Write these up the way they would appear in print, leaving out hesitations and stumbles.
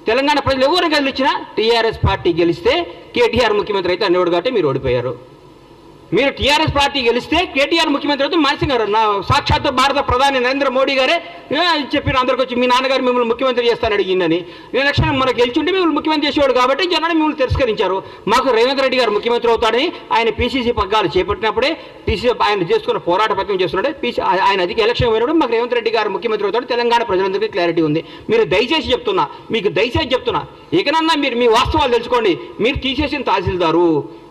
తెలంగాణ ప్రజలు ఎవరు గెలిచినా టీఆర్ఎస్ పార్టీ గెలిస్తే కేటీఆర్ ముఖ్యమంత్రి అయితే అనేవాడు కాబట్టి మీరు ఓడిపోయారు. మీరు టీఆర్ఎస్ పార్టీ గెలిస్తే కేటీఆర్ ముఖ్యమంత్రి అయితే మాన్సింగ్ గారు సాక్షాత్తు భారత ప్రధాని నరేంద్ర మోడీ గారే చెప్పిన అందరికి వచ్చి మీ నాన్నగారు మిమ్మల్ని ముఖ్యమంత్రి చేస్తాను అడిగిందని. ఎలక్షన్ మనకు గెలిచుంటే మిమ్మల్ని ముఖ్యమంత్రి చేసేవాడు కాబట్టి జనాన్ని మిమ్మల్ని తిరస్కరించారు. మాకు రేవంత్ రెడ్డి గారు ముఖ్యమంత్రి అవుతాడని ఆయన పీసీసీ పగ్గాలు చేపట్టినప్పుడే ఆయన చేసుకున్న పోరాట పత్రం చేస్తున్నాడే ఆయన అధిక ఎలక్షన్ పోయినప్పుడు మాకు రేవంత్ రెడ్డి గారు ముఖ్యమంత్రి అవుతాడు తెలంగాణ ప్రజలందరికీ క్లారిటీ ఉంది. మీరు దయచేసి చెప్తున్నా, మీకు దయచేసి చెప్తున్నా, ఇకనన్నా మీరు మీ వాస్తవాలు తెలుసుకోండి. మీరు తీసేసిన తహసీల్దారు,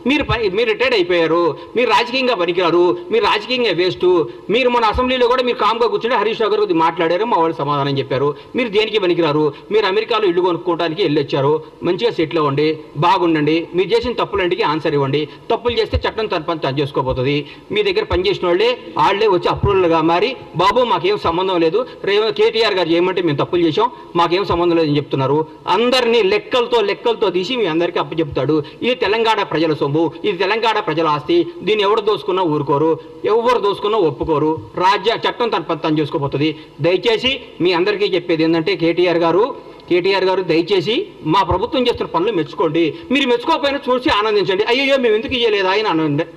మీరు రిటైర్డ్ అయిపోయారు, మీరు రాజకీయంగా పనికిరారు, మీరు రాజకీయంగా వేస్ట్. మీరు మన అసెంబ్లీలో కూడా మీరు కామ్గా కూర్చుంటే హరీష్ రావు గారు మాట్లాడారు, మా వాళ్ళు సమాధానం చెప్పారు. మీరు దేనికి పనికిరారు, మీరు అమెరికాలో ఇల్లు కొనుక్కోవడానికి వెళ్ళొచ్చారు, మంచిగా సెటిల్ అవ్వండి, బాగుండండి. మీరు చేసిన తప్పులంటికి ఆన్సర్ ఇవ్వండి. తప్పులు చేస్తే చట్టం తన పని తను చేసుకోబోతుంది. మీ దగ్గర పనిచేసిన వాళ్ళే వచ్చి అప్రూవల్గా మారి బాబు మాకేం సంబంధం లేదు, కేటీఆర్ గారు చేయమంటే మేము తప్పులు చేసాం, మాకేం సంబంధం లేదని చెప్తున్నారు. అందరినీ లెక్కలతో తీసి మీ అందరికీ అప్పచెప్తాడు. ఇది తెలంగాణ ప్రజల సొమ్ము, ఇది తెలంగాణ ప్రజల ఆస్తి. దీన్ని ఎవరు దోసుకున్నా ఊరుకోరు, ఎవరు దోసుకున్నా ఒప్పుకోరు. చట్టం తన పని తను చేసుకోబోతుంది. దయచేసి మీ అందరికీ చెప్పేది ఏంటంటే కేటీఆర్ గారు దయచేసి మా ప్రభుత్వం చేస్తున్న పనులు మెచ్చుకోండి. మీరు మెచ్చుకోకపోయినా చూసి ఆనందించండి. అయ్యో మేము ఎందుకు చేయలేదు ఆయన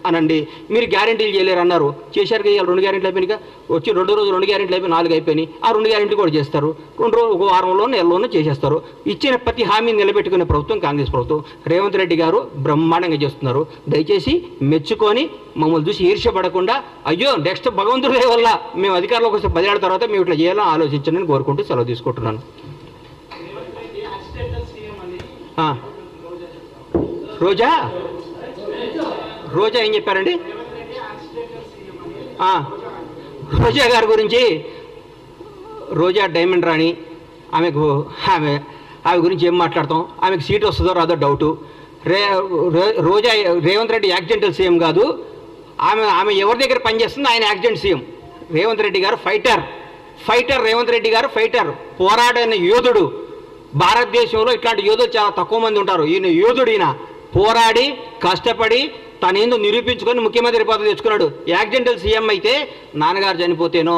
అనండి. మీరు గ్యారెంటీలు చేయలేరు అన్నారు, చేశారు కదా. 2 గ్యారెంటీలు అయిపోయినాయి, వచ్చి 2 రోజులు 2 గ్యారెంటీలు అయిపోయి 4 అయిపోయినాయి. ఆ 2 గ్యారెంటీలు కూడా చేస్తారు. 2 రోజులు, 1 వారంలో నెలలోనూ చేసేస్తారు. ఇచ్చిన ప్రతి హామీని నిలబెట్టుకునే ప్రభుత్వం కాంగ్రెస్ ప్రభుత్వం. రేవంత్ రెడ్డి గారు బ్రహ్మాండంగా చేస్తున్నారు. దయచేసి మెచ్చుకొని మమ్మల్ని చూసి ఈర్ష్యపడకుండా అయ్యో నెక్స్ట్ భగవంతుడి వల్ల మేము అధికారంలోకి వస్తే 10 ఏళ్ల తర్వాత మేము ఇట్లా చేయాలని ఆలోచించండి కోరుకుంటూ సెలవు తీసుకుంటున్నాను. రోజా ఏం చెప్పారండి? రోజా గారి గురించి, రోజా డైమండ్ రాణి, ఆమె గురించి ఏం మాట్లాడతాం? ఆమెకు సీట్ వస్తుందో రాదో డౌటు. రోజా రేవంత్ రెడ్డి యాక్సిడెంటల్ సీఎం కాదు. ఆమె ఎవరి దగ్గర పనిచేస్తుంది? ఆయన యాక్సిడెంట్ సీఎం. రేవంత్ రెడ్డి గారు ఫైటర్. రేవంత్ రెడ్డి గారు ఫైటర్, పోరాడిన యోధుడు. భారతదేశంలో ఇట్లాంటి యోధులు చాలా తక్కువ మంది ఉంటారు. ఈయన యోధుడు. ఈయన పోరాడి కష్టపడి తనేందో నిరూపించుకొని ముఖ్యమంత్రి పదవి తెచ్చుకున్నాడు. యాక్సిడెంటల్ సీఎం అయితే నాన్నగారు చనిపోతేనో,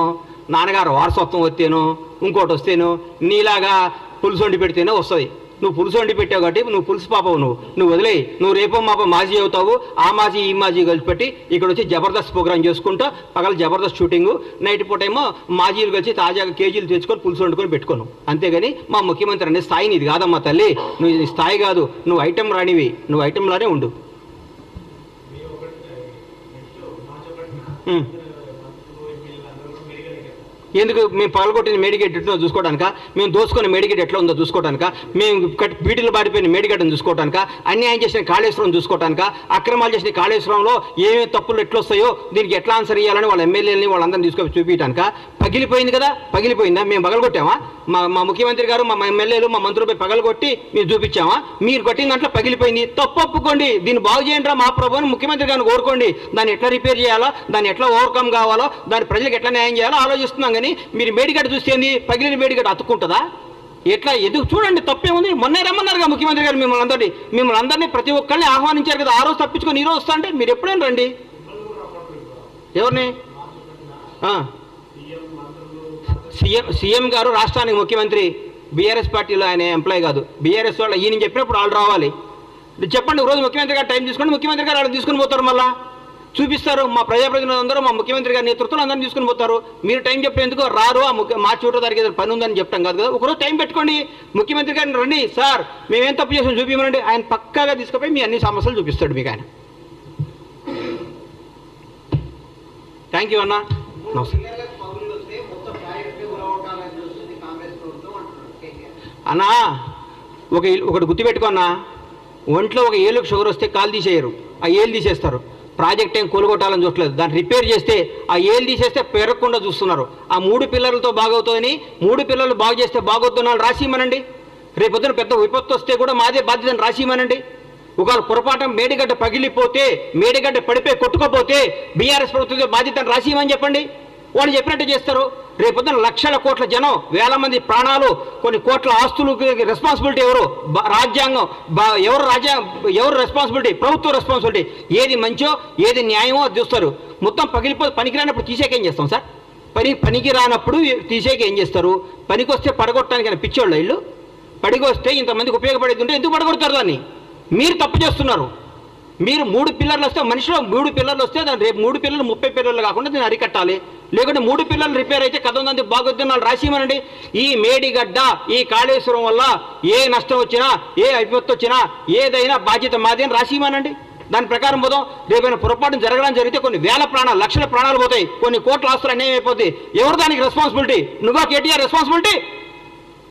నాన్నగారు వారసత్వం వస్తేనో, ఇంకోటి వస్తేనో, నీలాగా పులుసు వండి పెడితేనే వస్తుంది. నువ్వు పులుసు వండి పెట్టావు కాబట్టి నువ్వు పులుసు పాపవు. నువ్వు వదిలే. నువ్వు రేపో మాపో మాజీ అవుతావు. ఆ మాజీ ఈ మాజీ కలిసి పెట్టి ఇక్కడ వచ్చి జబర్దస్త్ ప్రోగ్రామ్ చేసుకుంటా, పగల జబర్దస్త్ షూటింగు, నైట్ పూట ఏమో మాజీలు కలిసి తాజాగా కేజీలు తెచ్చుకొని పులుసు వండుకొని పెట్టుకోను. అంతేగాని మా ముఖ్యమంత్రి అనే స్థాయి నీది కాదమ్మా తల్లి. నువ్వు ఈ స్థాయి కాదు, నువ్వు ఐటెం రానివి, నువ్వు ఐటెంలానే ఉండు. ఎందుకు? మేము పగలగొట్టిన మేడిగేట్ ఎట్లా చూసుకోవడానిక, మేము దోసుకున్న మేడిగేట్ ఎట్లా ఉందో చూసుకోవడానిక, మేము బీటీలు బారిపోయిన మేడిగడ్డను చూసుకోవడానిక, అన్యాయం చేసిన కాళేశ్వరం చూసుకోవడానిక, అక్రమాలు చేసిన కాళేశ్వరంలో ఏమేమి తప్పులు ఎట్లా వస్తాయో దీనికి ఎట్లా ఆన్సర్ ఇవ్వాలని వాళ్ళ ఎమ్మెల్యేలని వాళ్ళందరినీ తీసుకొని చూపించడానిక. పగిలిపోయింది కదా, పగిలిపోయిందా? మేము పగలగొట్టామా? మా ముఖ్యమంత్రి గారు, మా ఎమ్మెల్యేలు, మా మంత్రులపై పగలగొట్టి మీరు చూపించామా? మీరు కొట్టిన దాంట్లో పగిలిపోయింది, తప్పు ఒప్పుకోండి, దీన్ని బాగు చేయండి రా మా ప్రభుని ముఖ్యమంత్రి గారిని కోరుకోండి. దాన్ని ఎట్లా రిపేర్ చేయాలో, దాన్ని ఎట్లా ఓవర్కమ్ కావాలో, దాని ప్రజలకు ఎట్లా న్యాయం చేయాలో ఆలోచిస్తున్నాం. కానీ మీరు మేడిగడ్డ చూస్తేంది, పగిలిన మేడిగడ్డ అతుక్కుంటుందా? ఎట్లా ఎందుకు? చూడండి, తప్పేముంది? మొన్నే రమ్మన్నారుగా ముఖ్యమంత్రి గారు మిమ్మల్ని అందరినీ ప్రతి ఒక్కరిని ఆహ్వానించారు కదా. ఆ రోజు తప్పించుకొని ఈ రోజు వస్తా అంటే మీరు ఎప్పుడైనా రండి. ఎవరిని? సీఎం గారు రాష్ట్రానికి ముఖ్యమంత్రి, బీఆర్ఎస్ పార్టీలో ఆయన ఎంప్లాయ్ కాదు. బీఆర్ఎస్ వాళ్ళు ఈయన చెప్పినప్పుడు వాళ్ళు రావాలి. చెప్పండి, రోజు ముఖ్యమంత్రి గారు టైం తీసుకోండి, ముఖ్యమంత్రి గారు వాళ్ళు తీసుకుని పోతారు, మళ్ళీ చూపిస్తారు. మా ప్రజాప్రతినిధులు అందరూ మా ముఖ్యమంత్రి గారి నేతృత్వంలో అందరినీ తీసుకుని పోతారు. మీరు టైం చెప్పేందుకు రారు. మార్చి 1వ తారీఖు పని ఉందని చెప్తాం కాదు కదా. ఒకరోజు టైం పెట్టుకోండి, ముఖ్యమంత్రి గారిని రండి, సార్ మేమేం తప్పు చేసాం చూపించమనండి. ఆయన పక్కాగా తీసుకుపోయి మీ అన్ని సమస్యలు చూపిస్తాడు మీకు ఆయన. థ్యాంక్ యూ అన్న. అన్నా ఒకటి గుర్తుపెట్టుకున్నా, ఒంట్లో ఒక ఏళ్ళకు షుగర్ వస్తే కాలు తీసేయరు, ఆ ఏళ్ళు తీసేస్తారు. ప్రాజెక్ట్ ఏం కూలగొట్టాలని చూడలేదు, దాన్ని రిపేర్ చేస్తే ఆ ఏళ్ళు తీసేస్తే పెరగకుండా చూస్తున్నారు. ఆ 3 పిల్లలతో బాగవుతుందని, 3 పిల్లలు బాగు చేస్తే బాగవుతున్నాను రాసిమనండి. రేపొద్దున పెద్ద విపత్తు వస్తే కూడా మాదే బాధ్యతను రాసిమనండి. ఒకవేళ పొరపాటు మేడిగడ్డ పగిలిపోతే, మేడిగడ్డ పడిపోయి కొట్టుకోపోతే బీఆర్ఎస్ ప్రభుత్వం బాధ్యతను రాసిమని చెప్పండి. వాళ్ళు చెప్పినట్టు చేస్తారు. రేపొద్దున లక్షల కోట్ల జనం, వేల మంది ప్రాణాలు, కొన్ని కోట్ల ఆస్తులకు రెస్పాన్సిబిలిటీ ఎవరు? రాజ్యాంగం. ఎవరు రెస్పాన్సిబిలిటీ? ప్రభుత్వ రెస్పాన్సిబిలిటీ. ఏది మంచో ఏది న్యాయమో అది చూస్తారు. మొత్తం పగిలిపోతే పనికి రానప్పుడు తీసేకేం చేస్తాం సార్? పనికి రానప్పుడు తీసేకి ఏం చేస్తారు? పనికి వస్తే పడగొట్టడానికి పిచ్చోళ్ళ ఇల్లు. పడిగి వస్తే ఇంతమందికి ఉపయోగపడేది ఉంటే ఎందుకు పడగొడతారు దాన్ని? మీరు తప్పు చేస్తున్నారు. మీరు 3 పిల్లర్లు వస్తే మనిషిలో 3 పిల్లర్లు వస్తే దాని రేపు 3 పిల్లలు 30 పిల్లర్లు కాకుండా దీన్ని అరికట్టాలి. లేకుంటే 3 పిల్లలు రిపేర్ అయితే కథ ఉందంటే బాగొద్దు వాళ్ళు రాసిమనండి. ఈ మేడిగడ్డ ఈ కాళేశ్వరం వల్ల ఏ నష్టం వచ్చినా ఏ విపత్తు వచ్చినా ఏదైనా బాధ్యత మాది అని రాసిమనండి. దాని ప్రకారం పోదాం. రేపైనా పొరపాటు జరగడం జరిగితే కొన్ని వేల ప్రాణాలు లక్షల ప్రాణాలు పోతాయి, కొన్ని కోట్ల ఆస్తులు అన్యాయం అయిపోతాయి. ఎవరు దానికి రెస్పాన్సిబిలిటీ? నువ్వా కేటీఆర్ రెస్పాన్సిబిలిటీ?